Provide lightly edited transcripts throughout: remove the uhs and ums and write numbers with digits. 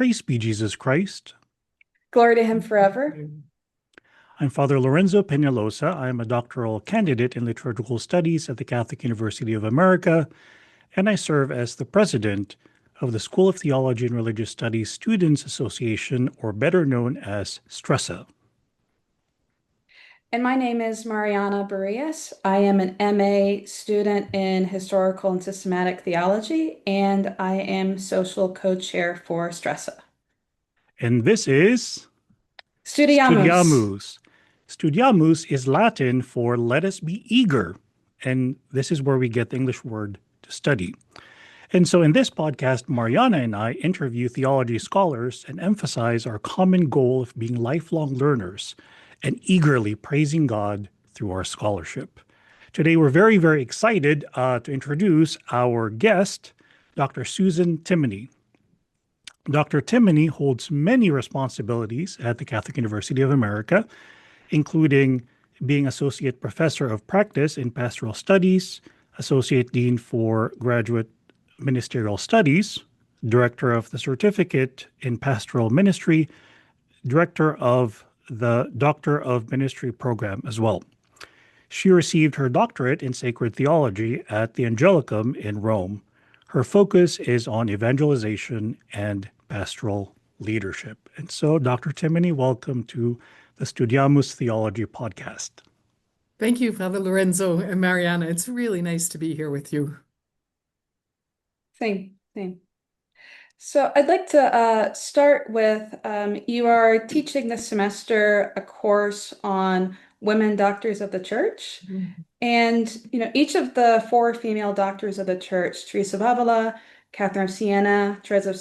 Praise be Jesus Christ. Glory to him forever. I'm Father Lorenzo Peñalosa. I am a doctoral candidate in liturgical studies at the Catholic University of America, and I serve as the president of the School of Theology and Religious Studies Students Association, or better known as STRESA. And my name is Mariana. I am an MA student in historical and systematic theology, and I am social co-chair for Stressa. And this is Studeamus. Studeamus. Studeamus is Latin for let us be eager, and this is where we get the English word to study. And so in this podcast, Mariana and I interview theology scholars and emphasize our common goal of being lifelong learners and eagerly praising God through our scholarship. Today, we're very, very excited to introduce our guest, Dr. Susan Timoney. Dr. Timoney holds many responsibilities at the Catholic University of America, including being Associate Professor of Practice in Pastoral Studies, Associate Dean for Graduate Ministerial Studies, Director of the Certificate in Pastoral Ministry, Director of the Doctor of Ministry program as well. She received her doctorate in sacred theology at the Angelicum in Rome. Her focus is on evangelization and pastoral leadership. And so, Dr. Timoney, welcome to the Studeamus Theology podcast. Thank you, Father Lorenzo and Mariana. It's really nice to be here with you. Same. So I'd like to start with you are teaching this semester a course on women doctors of the church. And each of the four female doctors of the church, Teresa of Avila, Catherine of Siena, Therese of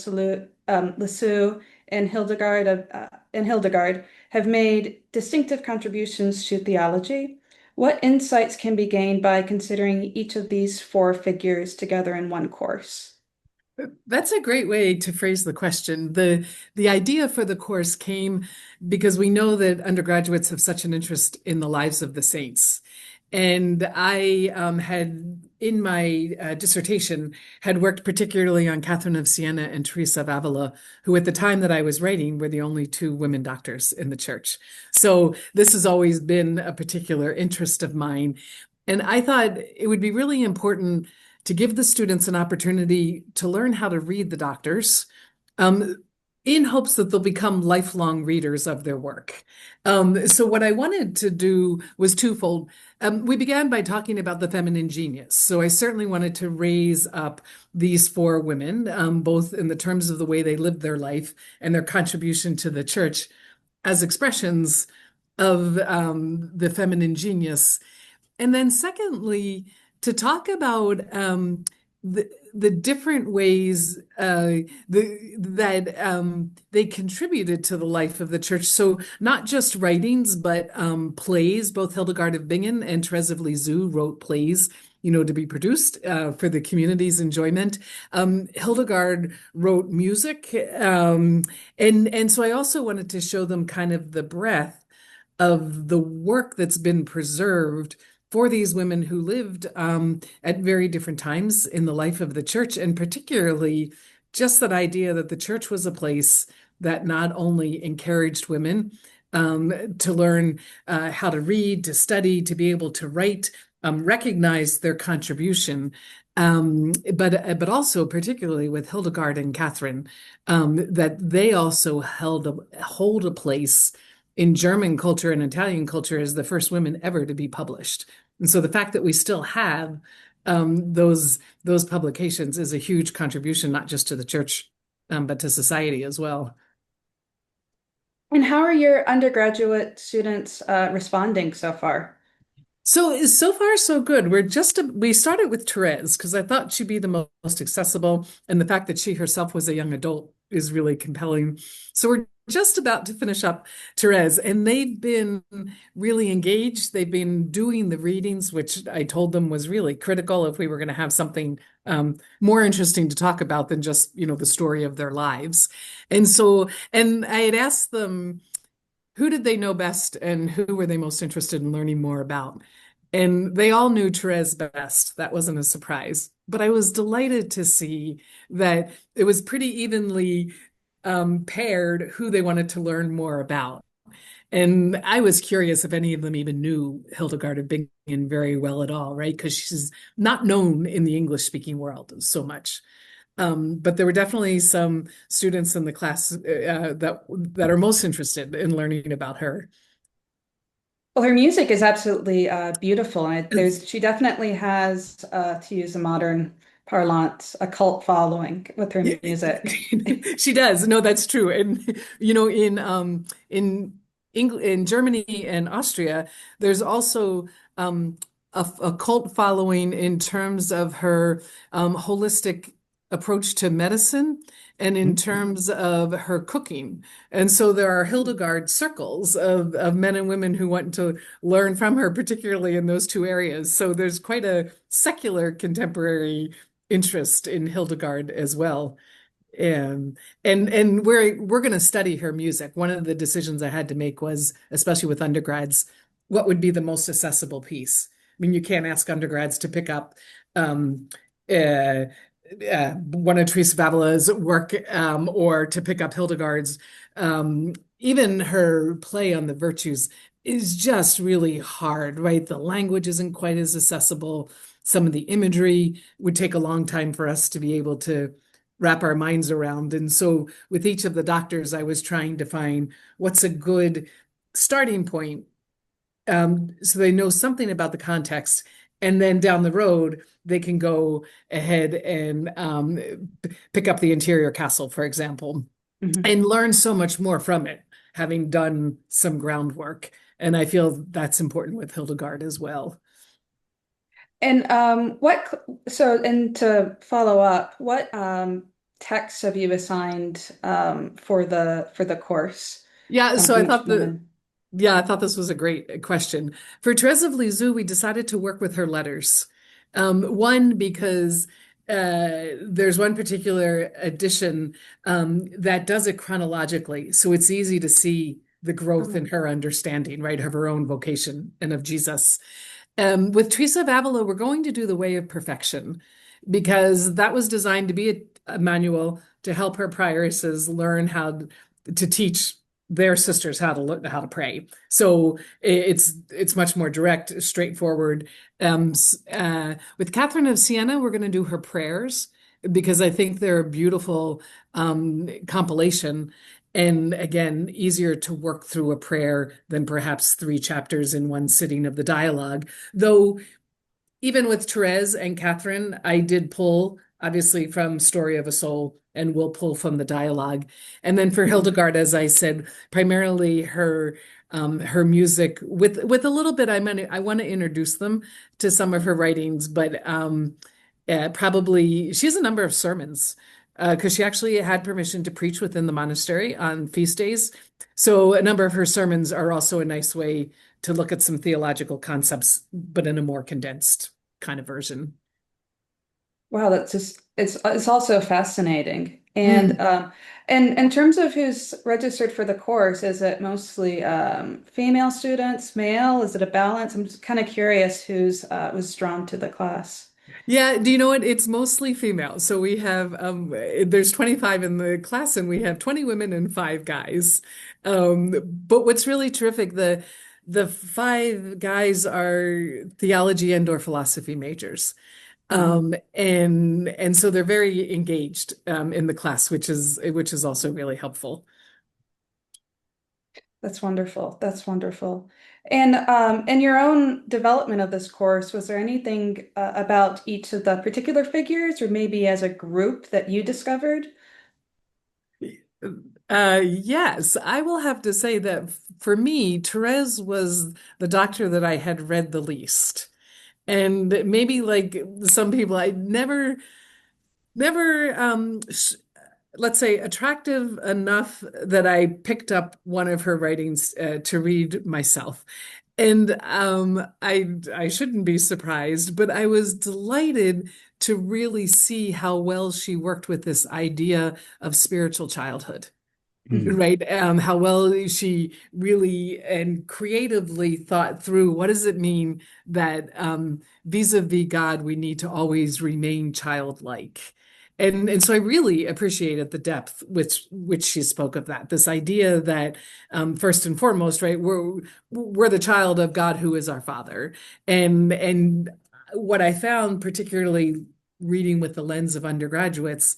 Lisieux, and Hildegard have made distinctive contributions to theology. What insights can be gained by considering each of these four figures together in one course? That's a great way to phrase the question. The idea for the course came because we know that undergraduates have such an interest in the lives of the saints. And I had, in my dissertation, had worked particularly on Catherine of Siena and Teresa of Avila, who at the time that I was writing were the only two women doctors in the church. So this has always been a particular interest of mine. And I thought it would be really important to give the students an opportunity to learn how to read the doctors, in hopes that they'll become lifelong readers of their work. So what I wanted to do was twofold. We began by talking about the feminine genius. So I certainly wanted to raise up these four women, both in the terms of the way they lived their life and their contribution to the church as expressions of the feminine genius. And then secondly, to talk about the different ways that they contributed to the life of the church. So not just writings, but plays. Both Hildegard of Bingen and Therese of Lisieux wrote plays, to be produced for the community's enjoyment. Hildegard wrote music, and so I also wanted to show them kind of the breadth of the work that's been preserved for these women who lived at very different times in the life of the church, and particularly just that idea that the church was a place that not only encouraged women to learn how to read, to study, to be able to write, recognize their contribution, but also particularly with Hildegard and Catherine, that they also hold a place in German culture and Italian culture as the first women ever to be published. And so the fact that we still have those publications is a huge contribution, not just to the church, but to society as well. And how are your undergraduate students responding so far? So far, so good. We started with Therese because I thought she'd be the most accessible, and the fact that she herself was a young adult is really compelling. So we're just about to finish up Therese, and they've been really engaged. They've been doing the readings, which I told them was really critical if we were going to have something more interesting to talk about than just, the story of their lives. And I had asked them, who did they know best and who were they most interested in learning more about? And they all knew Therese best. That wasn't a surprise. But I was delighted to see that it was pretty evenly paired who they wanted to learn more about. And I was curious if any of them even knew Hildegard of Bingen very well at all, right? Because she's not known in the English-speaking world so much. But there were definitely some students in the class that are most interested in learning about her. Well, her music is absolutely beautiful, and she definitely has, to use a modern parlance, a cult following with her Yeah, music. she does. No, that's true. And in in Germany and Austria, there's also a cult following in terms of her holistic approach to medicine and in terms of her cooking. And so there are Hildegard circles of men and women who want to learn from her, particularly in those two areas. So there's quite a secular contemporary interest in Hildegard as well. And we're going to study her music. One of the decisions I had to make was, especially with undergrads, what would be the most accessible piece? I mean, you can't ask undergrads to pick up uh, one of Teresa of Avila's work or to pick up Hildegard's. Even her play on the virtues is just really hard, right? The language isn't quite as accessible. Some of the imagery would take a long time for us to be able to wrap our minds around. And so with each of the doctors, I was trying to find what's a good starting point so they know something about the context. And then down the road, they can go ahead and pick up the interior castle, for example, and learn so much more from it, having done some groundwork. And I feel that's important with Hildegard as well. And and to follow up, what texts have you assigned for the course Yeah, so I each thought woman? I thought this was a great question. For Therese of Lisieux, we decided to work with her letters. One, because there's one particular edition that does it chronologically, so it's easy to see the growth in her understanding, right, of her own vocation and of Jesus. With Teresa of Avila, we're going to do the Way of Perfection because that was designed to be a manual to help her prioresses learn how to teach their sisters how to learn how to pray. So it's much more direct, straightforward. With Catherine of Siena, we're going to do her prayers because I think they're a beautiful compilation. And again, easier to work through a prayer than perhaps 3 chapters in one sitting of the dialogue. Though even with Therese and Catherine, I did pull obviously from Story of a Soul and will pull from the dialogue. And then for Hildegard, as I said, primarily her music with a little bit, I want to introduce them to some of her writings, but probably she has a number of sermons because she actually had permission to preach within the monastery on feast days. So a number of her sermons are also a nice way to look at some theological concepts, but in a more condensed kind of version. Wow, that's just it's also fascinating. And in terms of who's registered for the course, is it mostly female students, male? Is it a balance? I'm just kind of curious who's was drawn to the class. Yeah, do you know what? It's mostly female. So we have there's 25 in the class and we have 20 women and 5 guys. But what's really terrific, the 5 guys are theology and or philosophy majors. And so they're very engaged in the class, which is also really helpful. That's wonderful. That's wonderful. And in your own development of this course, was there anything about each of the particular figures, or maybe as a group that you discovered? Yes, I will have to say that for me, Therese was the doctor that I had read the least. And maybe like some people, I never let's say attractive enough that I picked up one of her writings to read myself. And I shouldn't be surprised, but I was delighted to really see how well she worked with this idea of spiritual childhood. Right. How well she really and creatively thought through what does it mean that vis-a-vis God, we need to always remain childlike. And so I really appreciated the depth with which she spoke of that, this idea that first and foremost, right, we're the child of God who is our Father. And what I found, particularly reading with the lens of undergraduates,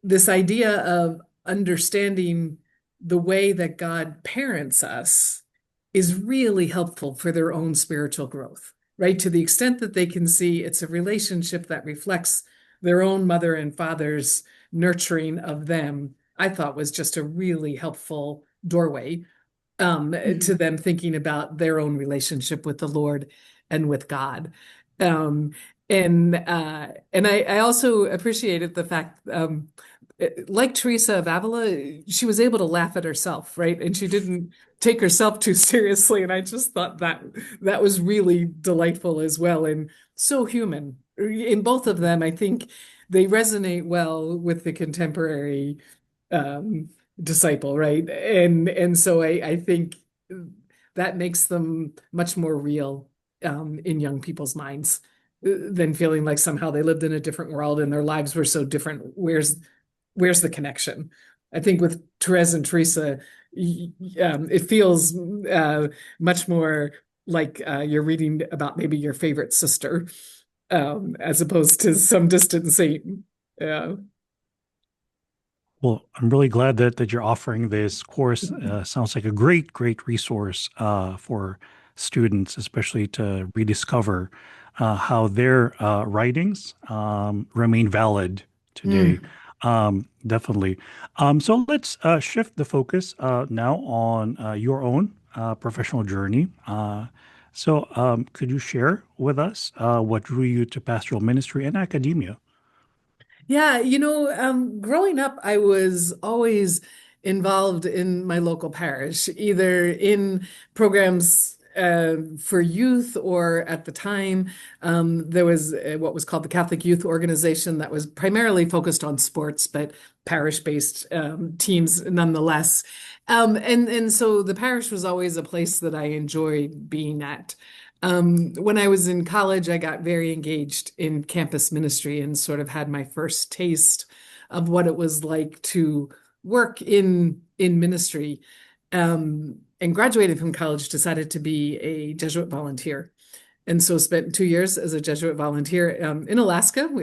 this idea of understanding the way that God parents us is really helpful for their own spiritual growth, right? To the extent that they can see it's a relationship that reflects their own mother and father's nurturing of them, I thought was just a really helpful doorway to them thinking about their own relationship with the Lord and with God. Um, and I also appreciated the fact, like Teresa of Avila, she was able to laugh at herself, right? And she didn't take herself too seriously. And I just thought that was really delightful as well, and so human. In both of them, I think they resonate well with the contemporary disciple, right? And so I think that makes them much more real in young people's minds than feeling like somehow they lived in a different world and their lives were so different. Where's the connection? I think with Therese and Teresa, it feels much more like you're reading about maybe your favorite sister, as opposed to some distant saint. Yeah. Well, I'm really glad that you're offering this course. Sounds like a great resource for students, especially to rediscover how their writings remain valid today. Definitely. So let's shift the focus now on your own professional journey. So could you share with us what drew you to pastoral ministry and academia? Yeah, growing up, I was always involved in my local parish, either in programs for youth, or at the time, there was what was called the Catholic Youth Organization that was primarily focused on sports, but parish-based teams nonetheless. And so the parish was always a place that I enjoyed being at. When I was in college, I got very engaged in campus ministry and sort of had my first taste of what it was like to work in ministry. And graduated from college, decided to be a Jesuit volunteer. And so spent 2 years as a Jesuit volunteer in Alaska, Oh,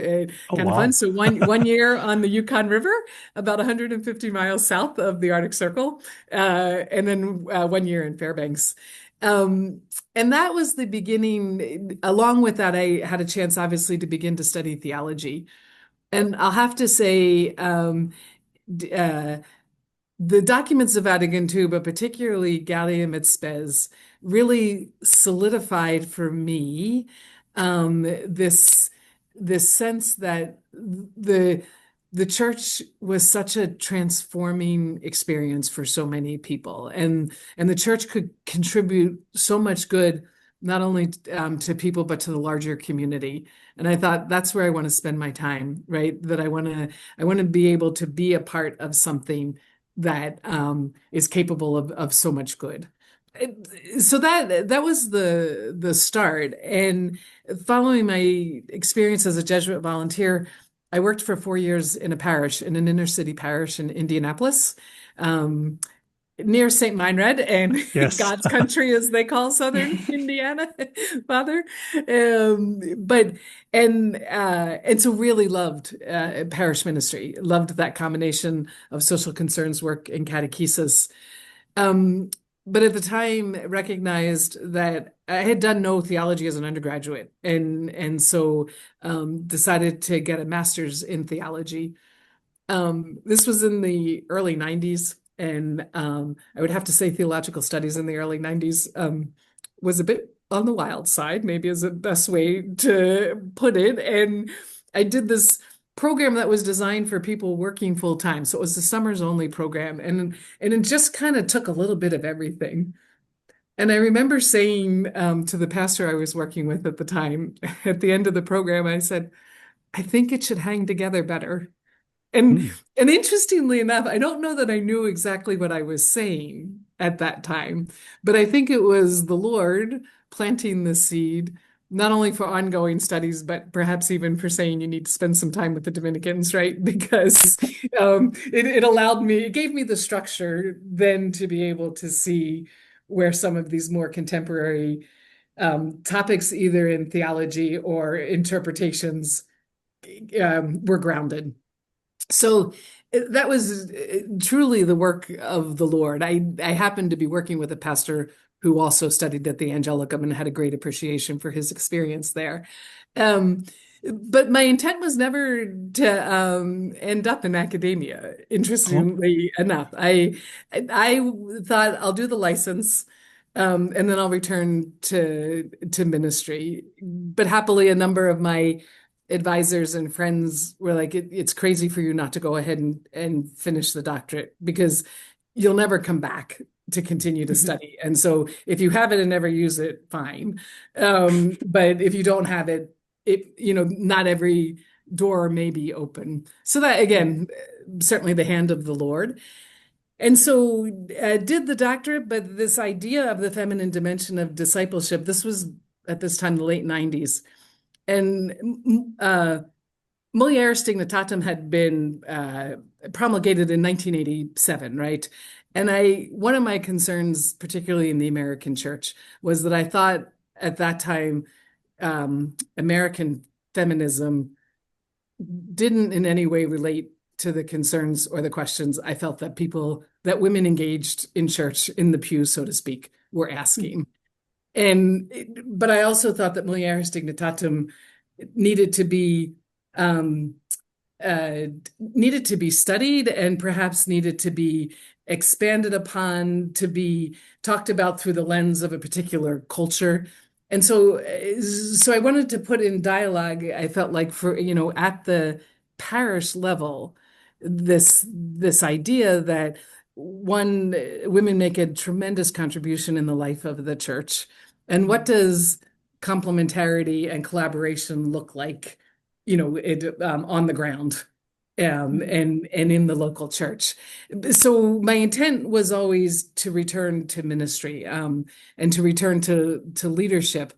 kind of fun. wow. So one year on the Yukon River, about 150 miles south of the Arctic Circle, and then 1 year in Fairbanks. And that was the beginning. Along with that, I had a chance, obviously, to begin to study theology. And I'll have to say, the documents of Vatican II, but particularly Gaudium et Spes, really solidified for me this sense that the church was such a transforming experience for so many people, and the church could contribute so much good, not only to people but to the larger community. And I thought that's where I want to spend my time, right? That I want to be able to be a part of something that is capable of so much good. So that was the start. And following my experience as a Jesuit volunteer, I worked for 4 years in a parish, in an inner city parish in Indianapolis, near St. Meinrad and Yes. God's country, as they call Southern Indiana, Father. But and so really loved parish ministry, loved that combination of social concerns work and catechesis. But at the time, recognized that I had done no theology as an undergraduate, and so decided to get a master's in theology. This was in the early 90s, and I would have to say theological studies in the early 90s was a bit on the wild side, maybe is the best way to put it. And I did this program that was designed for people working full time. So it was the summers only program, and it just kind of took a little bit of everything. And I remember saying to the pastor I was working with at the time, at the end of the program, I said, I think it should hang together better. And Hmm. and interestingly enough, I don't know that I knew exactly what I was saying at that time, but I think it was the Lord planting the seed not only for ongoing studies, but perhaps even for saying you need to spend some time with the Dominicans, right? Because it allowed me, it gave me the structure then to be able to see where some of these more contemporary topics, either in theology or interpretations, were grounded. So that was truly the work of the Lord. I happened to be working with a pastor who also studied at the Angelicum and had a great appreciation for his experience there. But my intent was never to end up in academia, interestingly enough. I thought I'll do the license, and then I'll return to ministry. But happily, a number of my advisors and friends were like, it's crazy for you not to go ahead and finish the doctorate because you'll never come back to continue to study. And so if you have it and never use it, fine. But if you don't have it, not every door may be open. So that, again, certainly the hand of the Lord. And so did the doctorate, but this idea of the feminine dimension of discipleship, this was at this time, the late 90s. And Mulieris Dignitatum had been promulgated in 1987, right? And one of my concerns, particularly in the American church, was that I thought at that time American feminism didn't in any way relate to the concerns or the questions I felt that women engaged in church in the pew, so to speak, were asking. But I also thought that Mulieris Dignitatum needed to be studied and perhaps needed to be expanded upon, to be talked about through the lens of a particular culture. And so I wanted to put in dialogue, I felt like, for, at the parish level, this idea that women make a tremendous contribution in the life of the church. And what does complementarity and collaboration look like, on the ground and in the local church? So my intent was always to return to ministry and to return to leadership.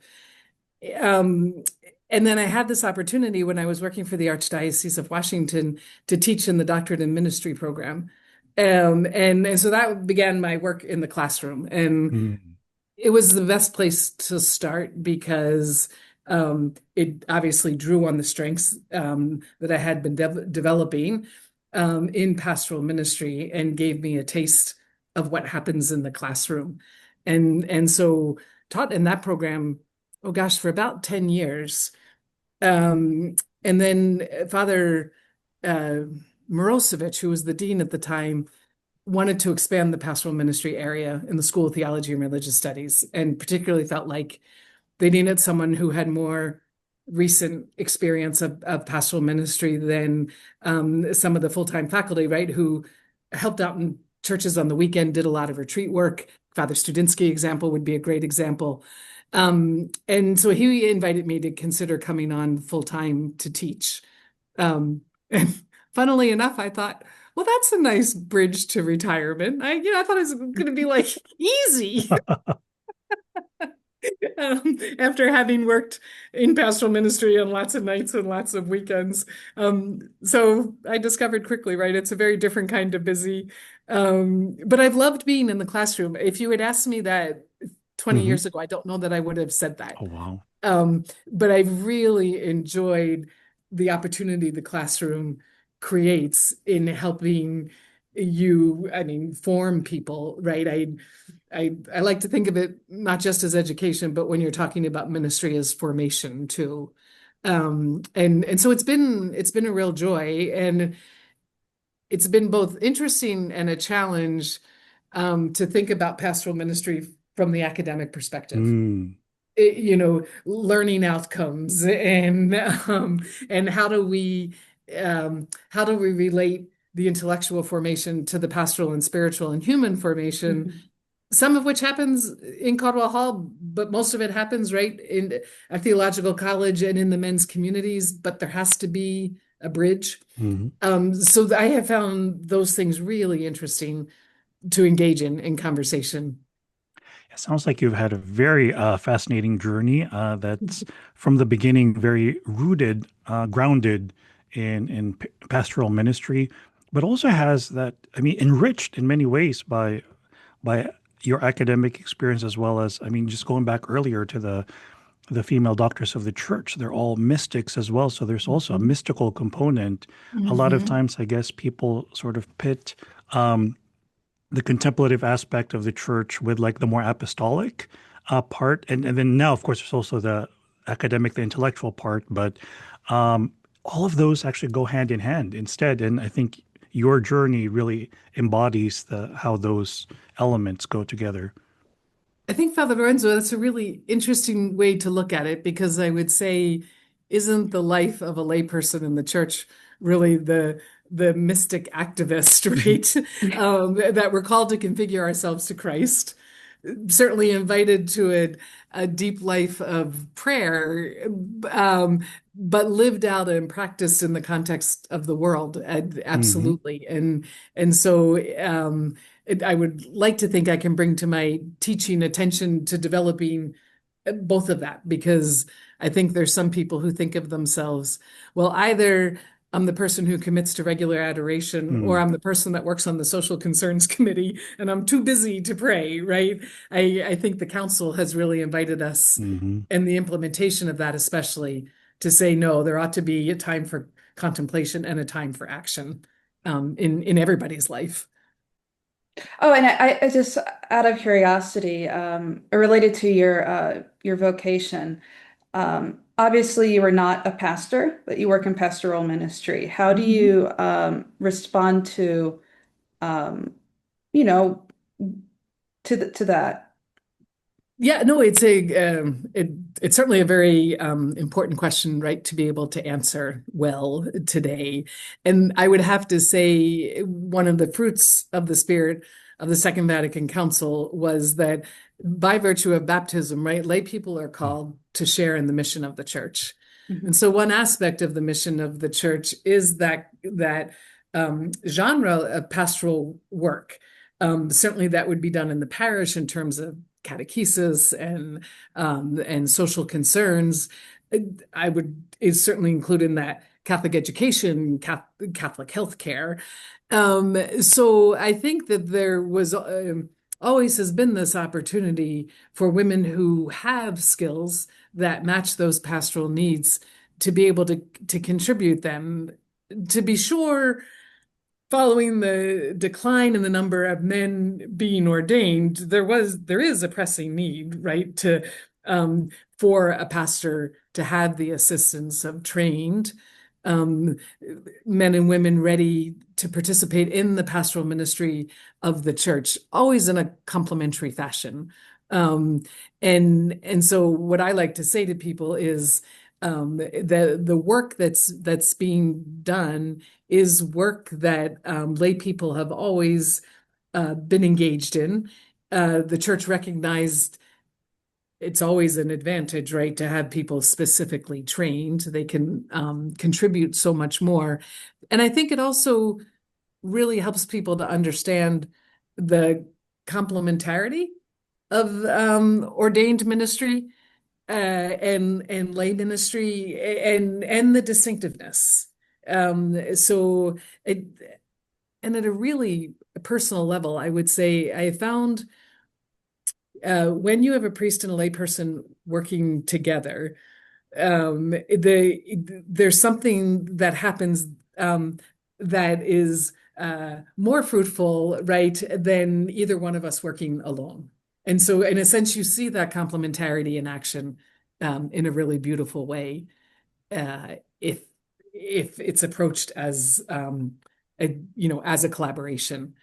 And then I had this opportunity when I was working for the Archdiocese of Washington to teach in the Doctorate in Ministry program. And so that began my work in the classroom. And it was the best place to start because it obviously drew on the strengths that I had been developing in pastoral ministry and gave me a taste of what happens in the classroom. And so taught in that program, oh gosh, for about 10 years. And then Father Mirosevic, who was the dean at the time, wanted to expand the pastoral ministry area in the School of Theology and Religious Studies, and particularly felt like they needed someone who had more recent experience of pastoral ministry than some of the full-time faculty, right, who helped out in churches on the weekend, did a lot of retreat work. Father Studinsky example would be a great example. And so he invited me to consider coming on full-time to teach. And funnily enough, I thought, well, that's a nice bridge to retirement. I thought it was going to be like easy. After having worked in pastoral ministry on lots of nights and lots of weekends. So I discovered quickly, right, it's a very different kind of busy. But I've loved being in the classroom. If you had asked me that 20 years ago, I don't know that I would have said that. Oh, wow. But I've really enjoyed the opportunity the classroom creates in helping you, form people, right? I like to think of it not just as education, but when you're talking about ministry as formation too. And so it's been a real joy, and it's been both interesting and a challenge to think about pastoral ministry from the academic perspective. Learning outcomes and how do we relate the intellectual formation to the pastoral and spiritual and human formation, some of which happens in Caldwell Hall, but most of it happens right in a theological college and in the men's communities, but there has to be a bridge. So I have found those things really interesting to engage in conversation. It sounds like you've had a very fascinating journey that's from the beginning very rooted, grounded in pastoral ministry, but also has that, I mean, enriched in many ways by your academic experience as well as, I mean, just going back earlier to the female doctors of the church, they're all mystics as well. So there's also a mystical component. A lot of times, I guess people sort of pit the contemplative aspect of the church with like the more apostolic part. And then now, of course, there's also the academic, the intellectual part, but all of those actually go hand in hand instead. And I think your journey really embodies how those elements go together. I think, Father Lorenzo, that's a really interesting way to look at it, because I would say, isn't the life of a layperson in the church really the mystic activist, right? That we're called to configure ourselves to Christ, certainly invited to a deep life of prayer, but lived out and practiced in the context of the world, absolutely. And so I would like to think I can bring to my teaching attention to developing both of that, because I think there's some people who think of themselves, well, either I'm the person who commits to regular adoration, or I'm the person that works on the social concerns committee and I'm too busy to pray, right? I think the council has really invited us, and the implementation of that especially, to say, no, there ought to be a time for contemplation and a time for action in everybody's life. Oh, and I just, out of curiosity, related to your vocation, obviously you are not a pastor, but you work in pastoral ministry. How do you respond to, you know, to that? Yeah, no, it's it's certainly a very important question, right, to be able to answer well today. And I would have to say one of the fruits of the Spirit of the Second Vatican Council was that by virtue of baptism, right, lay people are called to share in the mission of the church. And so one aspect of the mission of the church is that genre of pastoral work. Certainly that would be done in the parish in terms of catechesis and social concerns. I would certainly include in that Catholic education, Catholic healthcare. So I think that there was always has been this opportunity for women who have skills that match those pastoral needs to be able to contribute them. To be sure, following the decline in the number of men being ordained, there is a pressing need, right, for a pastor to have the assistance of trained men and women ready to participate in the pastoral ministry of the church, always in a complementary fashion. And so what I like to say to people is the work that's being done is work that lay people have always been engaged in. The church recognized it's always an advantage, right, to have people specifically trained. They can contribute so much more. And I think it also really helps people to understand the complementarity of ordained ministry and lay ministry and the distinctiveness. So and at a really personal level, I would say I found when you have a priest and a layperson working together, there's something that happens that is more fruitful, right, than either one of us working alone. And so, in a sense, you see that complementarity in action in a really beautiful way if it's approached as as a collaboration.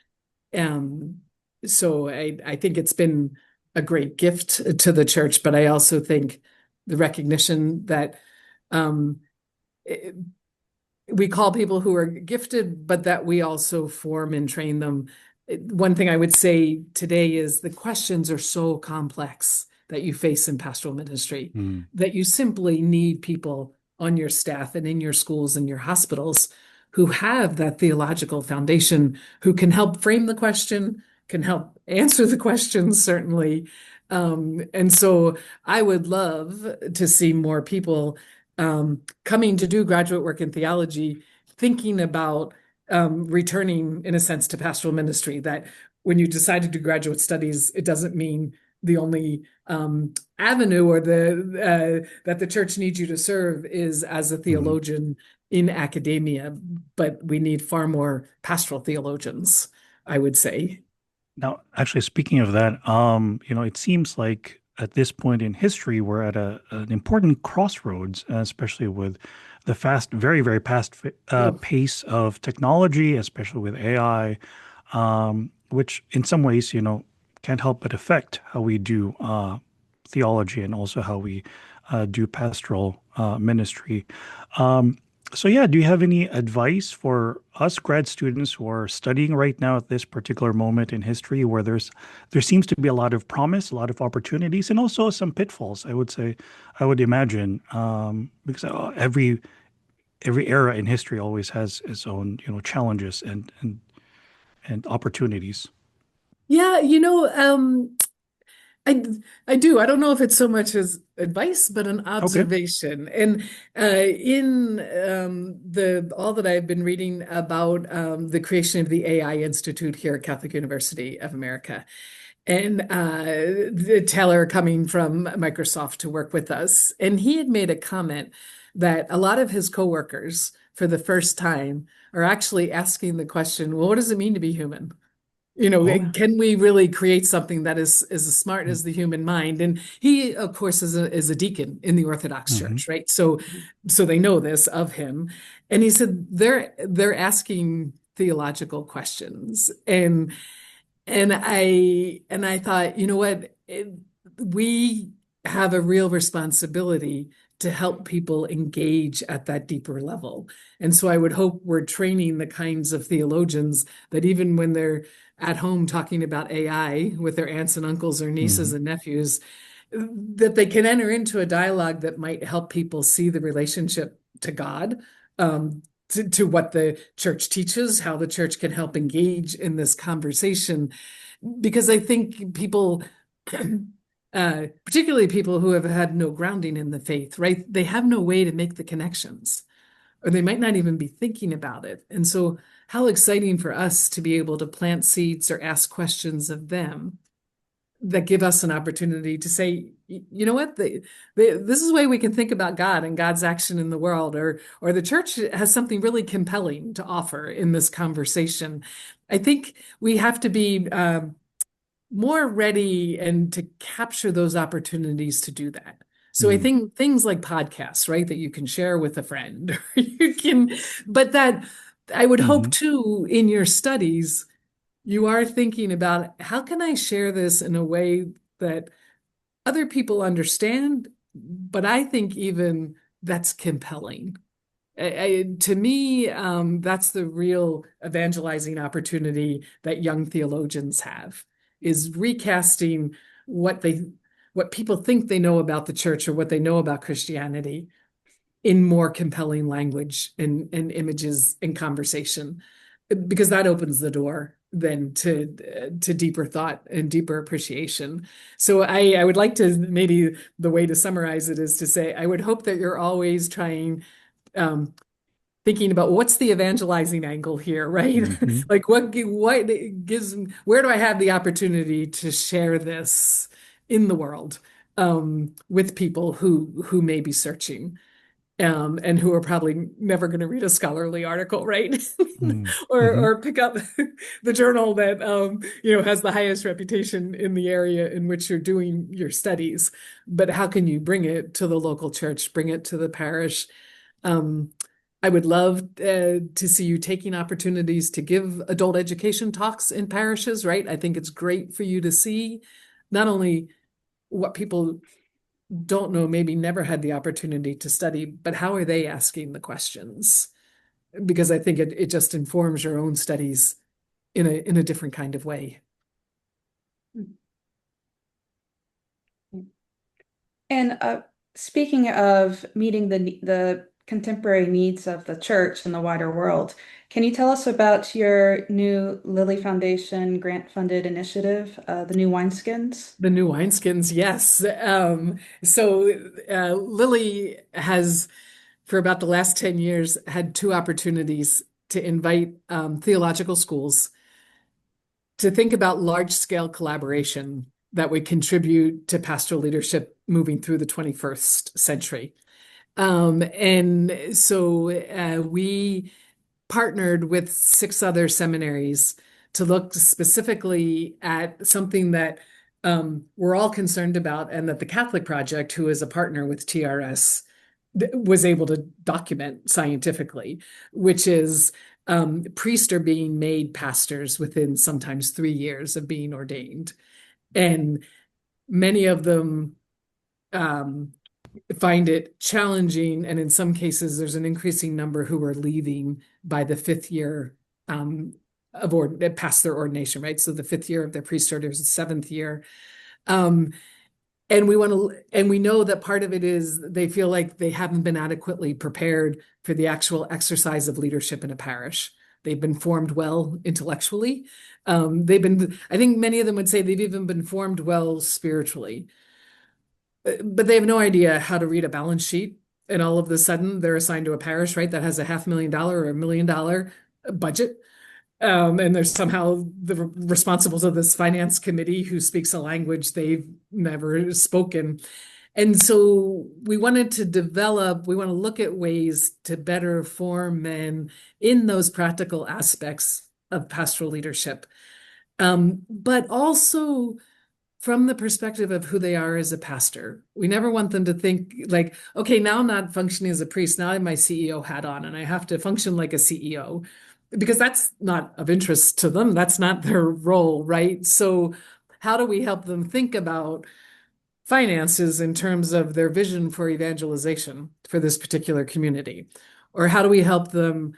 So I think it's been a great gift to the church, but I also think the recognition that we call people who are gifted, but that we also form and train them. One thing I would say today is the questions are so complex that you face in pastoral ministry that you simply need people on your staff and in your schools and your hospitals who have that theological foundation, who can help frame the question, can help answer the questions, certainly, And so I would love to see more people coming to do graduate work in theology, thinking about returning, in a sense, to pastoral ministry. That when you decide to do graduate studies, it doesn't mean the only avenue or that the church needs you to serve is as a theologian in academia, but we need far more pastoral theologians, I would say. Now, actually, speaking of that, it seems like at this point in history, we're at an important crossroads, especially with the very, very fast Oh. pace of technology, especially with AI, which in some ways, can't help but affect how we do theology and also how we do pastoral ministry. So yeah, do you have any advice for us grad students who are studying right now at this particular moment in history where there seems to be a lot of promise, a lot of opportunities, and also some pitfalls, I would say, I would imagine, because every era in history always has its own, challenges and opportunities. Yeah, I I do. I don't know if it's so much as advice, but an Okay. observation. And in the all that I've been reading about the creation of the AI Institute here at Catholic University of America, and the Taylor coming from Microsoft to work with us, and he had made a comment that a lot of his coworkers, for the first time, are actually asking the question, well, what does it mean to be human? Oh. Can we really create something that is as smart as the human mind? And he, of course, is a deacon in the Orthodox Mm-hmm. Church, right? So they know this of him. And he said they're asking theological questions. And I thought, you know what? We have a real responsibility to help people engage at that deeper level. And so I would hope we're training the kinds of theologians that even when they're at home talking about AI with their aunts and uncles or nieces and nephews, that they can enter into a dialogue that might help people see the relationship to God, to what the church teaches, how the church can help engage in this conversation. Because I think people, particularly people who have had no grounding in the faith, right? They have no way to make the connections, or they might not even be thinking about it. And so, how exciting for us to be able to plant seeds or ask questions of them that give us an opportunity to say, you know what, this is the way we can think about God and God's action in the world, or the church has something really compelling to offer in this conversation. I think we have to be more ready and to capture those opportunities to do that. So I think things like podcasts, right, that you can share with a friend, or but that I would hope too in your studies you are thinking about how can I share this in a way that other people understand, but I think even that's compelling. To me, that's the real evangelizing opportunity that young theologians have, is recasting what people think they know about the church or what they know about Christianity in more compelling language and images and conversation, because that opens the door then to deeper thought and deeper appreciation. So I would like to, maybe the way to summarize it is to say, I would hope that you're always trying, thinking about what's the evangelizing angle here, right? Like what gives, where do I have the opportunity to share this in the world, with people who may be searching, and who are probably never going to read a scholarly article, right? Or pick up the journal that has the highest reputation in the area in which you're doing your studies. But how can you bring it to the local church, bring it to the parish? I would love to see you taking opportunities to give adult education talks in parishes, right? I think it's great for you to see not only what people don't know, maybe never had the opportunity to study, but how are they asking the questions? Because I think it just informs your own studies in a different kind of way. And speaking of meeting the contemporary needs of the church and the wider world. Can you tell us about your new Lilly Foundation grant-funded initiative, the New Wineskins? The new wineskins, yes. Lilly has, for about the last 10 years, had two opportunities to invite theological schools to think about large-scale collaboration that would contribute to pastoral leadership moving through the 21st century. We partnered with 6 other seminaries to look specifically at something that we're all concerned about, and that the Catholic Project, who is a partner with TRS, was able to document scientifically, which is priests are being made pastors within sometimes 3 years of being ordained. And many of them find it challenging, and in some cases there's an increasing number who are leaving by the 5th year past their ordination, right? So the 5th year of their priesthood is the 7th year. And we know that part of it is they feel like they haven't been adequately prepared for the actual exercise of leadership in a parish. They've been formed well intellectually. I think many of them would say they've even been formed well spiritually. But they have no idea how to read a balance sheet. And all of a sudden they're assigned to a parish, right, that has a $500,000 or $1 million budget. And they're somehow responsible to this finance committee who speaks a language they've never spoken. And so we want to look at ways to better form men in those practical aspects of pastoral leadership. But also from the perspective of who they are as a pastor. We never want them to think like, okay, now I'm not functioning as a priest. Now I have my CEO hat on and I have to function like a CEO, because that's not of interest to them. That's not their role, right? So how do we help them think about finances in terms of their vision for evangelization for this particular community? Or how do we help them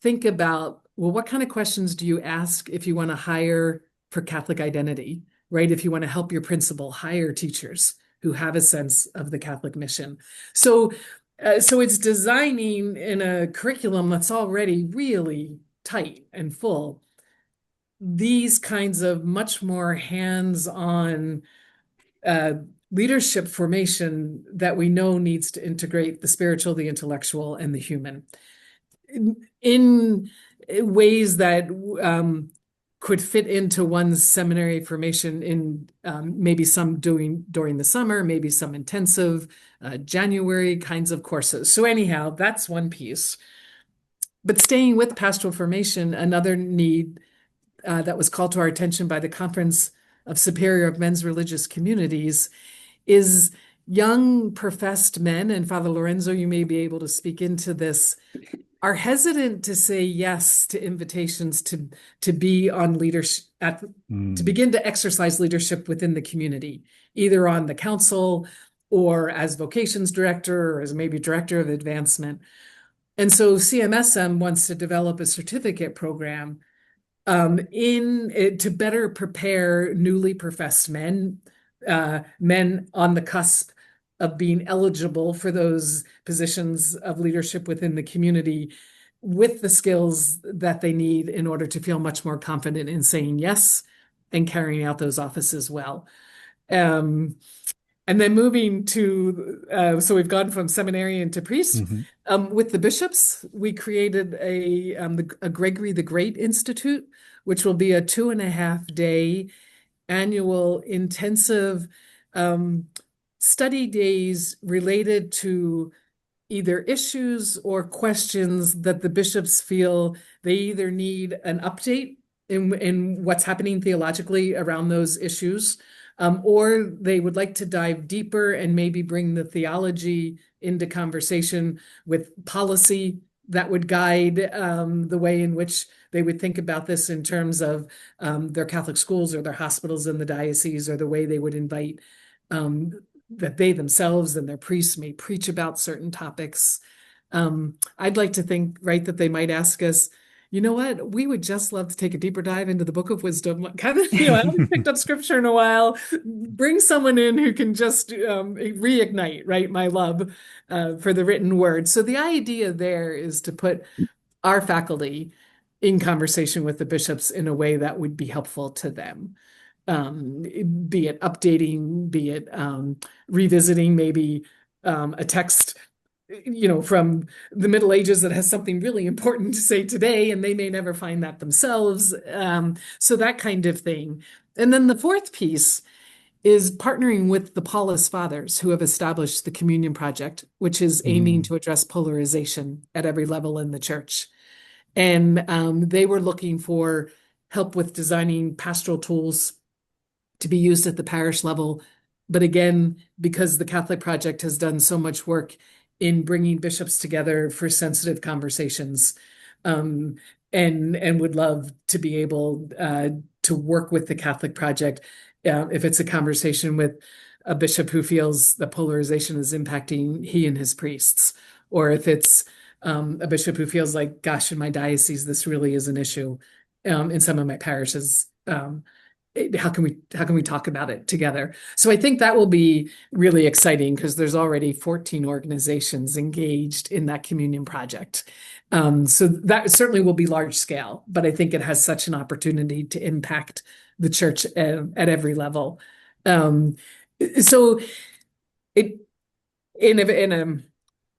think about, well, what kind of questions do you ask if you want to hire for Catholic identity? Right? If you want to help your principal hire teachers who have a sense of the Catholic mission. So it's designing in a curriculum that's already really tight and full these kinds of much more hands-on leadership formation that we know needs to integrate the spiritual, the intellectual, and the human in ways that could fit into one's seminary formation in maybe some doing during the summer, maybe some intensive January kinds of courses. So anyhow, that's one piece. But staying with pastoral formation, another need that was called to our attention by the Conference of Superior of Men's Religious Communities is young professed men, and Father Lorenzo, you may be able to speak into this, are hesitant to say yes to invitations to be on leadership, to begin to exercise leadership within the community, either on the council or as vocations director or as maybe director of advancement. And so CMSM wants to develop a certificate program to better prepare newly professed men on the cusp of being eligible for those positions of leadership within the community with the skills that they need in order to feel much more confident in saying yes and carrying out those offices well. And then moving to, so we've gone from seminarian to priest. With the bishops, we created a Gregory the Great Institute, which will be a 2.5-day annual intensive study days related to either issues or questions that the bishops feel they either need an update in what's happening theologically around those issues, or they would like to dive deeper and maybe bring the theology into conversation with policy that would guide the way in which they would think about this in terms of their Catholic schools or their hospitals in the diocese, or the way they would invite that they themselves and their priests may preach about certain topics. I'd like to think, right, that they might ask us, you know what? We would just love to take a deeper dive into the Book of Wisdom. Kind of, I haven't picked up scripture in a while. Bring someone in who can just reignite, right, my love for the written word. So the idea there is to put our faculty in conversation with the bishops in a way that would be helpful to them. Be it updating, be it revisiting maybe a text from the Middle Ages that has something really important to say today, and they may never find that themselves. So that kind of thing. And then the fourth piece is partnering with the Paulist Fathers who have established the Communion Project, which is aiming to address polarization at every level in the church. And they were looking for help with designing pastoral tools to be used at the parish level. But again, because the Catholic Project has done so much work in bringing bishops together for sensitive conversations, and would love to be able to work with the Catholic Project if it's a conversation with a bishop who feels that polarization is impacting he and his priests, or if it's a bishop who feels like, gosh, in my diocese, this really is an issue. In some of my parishes, how can we talk about it together? So I think that will be really exciting because there's already 14 organizations engaged in that Communion Project. So that certainly will be large scale, but I think it has such an opportunity to impact the church at every level. So it in a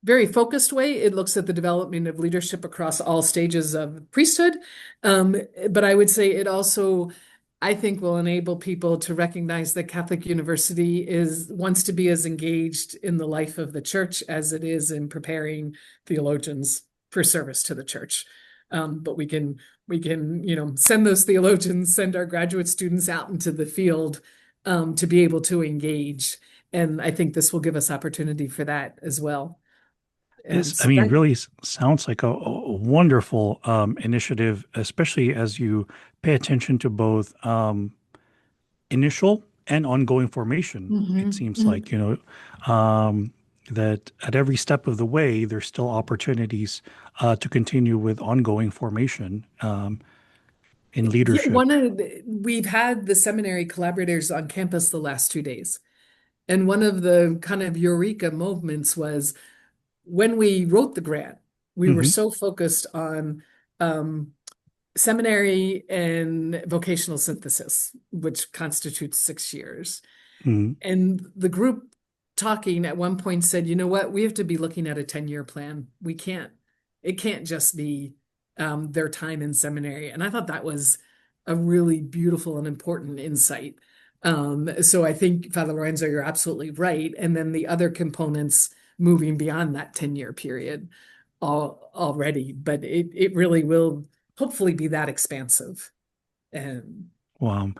very focused way, it looks at the development of leadership across all stages of priesthood. But I would say it also, I think, will enable people to recognize that Catholic University wants to be as engaged in the life of the church as it is in preparing theologians for service to the church. But we can send those theologians, send our graduate students out into the field to be able to engage. And I think this will give us opportunity for that as well. This, really sounds like a wonderful initiative, especially as you pay attention to both initial and ongoing formation. It seems like, that at every step of the way, there's still opportunities to continue with ongoing formation in leadership. We've had the seminary collaborators on campus the last 2 days. And one of the kind of eureka moments was when we wrote the grant, we were so focused on seminary and vocational synthesis, which constitutes 6 years. And the group talking at one point said, you know what, we have to be looking at a 10-year plan. It can't just be their time in seminary. And I thought that was a really beautiful and important insight. So I think, Father Lorenzo, you're absolutely right. And then the other components moving beyond that 10-year period already, but it really will hopefully be that expansive. Wow.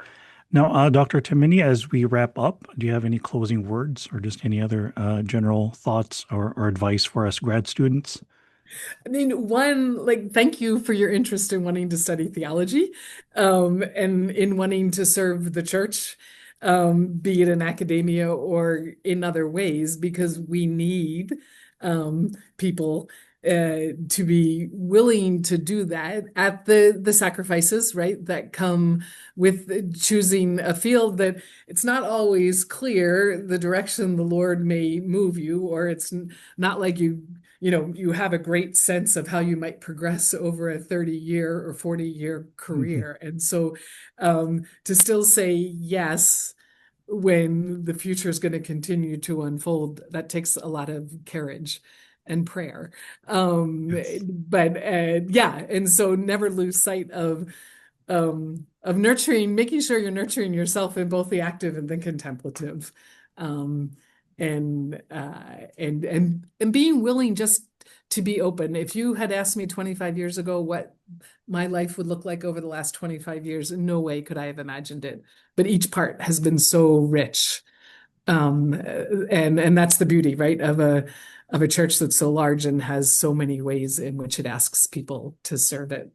Now, Dr. Timoney, as we wrap up, do you have any closing words or just any other general thoughts or advice for us grad students? I mean, thank you for your interest in wanting to study theology, and in wanting to serve the church, be it in academia or in other ways, because we need people to be willing to do that at the sacrifices, right, that come with choosing a field that it's not always clear the direction the Lord may move you, or it's not like you have a great sense of how you might progress over a 30-year or 40-year career. And so to still say yes when the future is going to continue to unfold, that takes a lot of courage and prayer. But and so never lose sight of nurturing, making sure you're nurturing yourself in both the active and the contemplative. And being willing just to be open. If you had asked me 25 years ago what my life would look like over the last 25 years, in no way could I have imagined it. But each part has been so rich. And that's the beauty, right, of a church that's so large and has so many ways in which it asks people to serve it.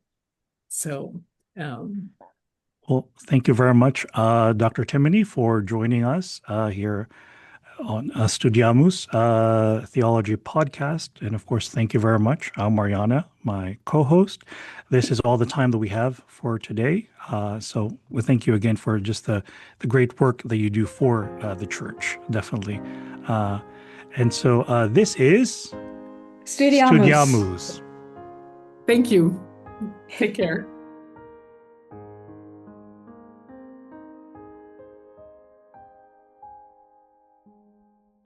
So well, thank you very much, Dr. Timoney, for joining us here on Studeamus Theology podcast. And of course, thank you very much, Mariana, my co-host. This is all the time that we have for today. So we thank you again for just the great work that you do for the church, definitely. And so this is Studeamus. Studeamus. Thank you. Take care.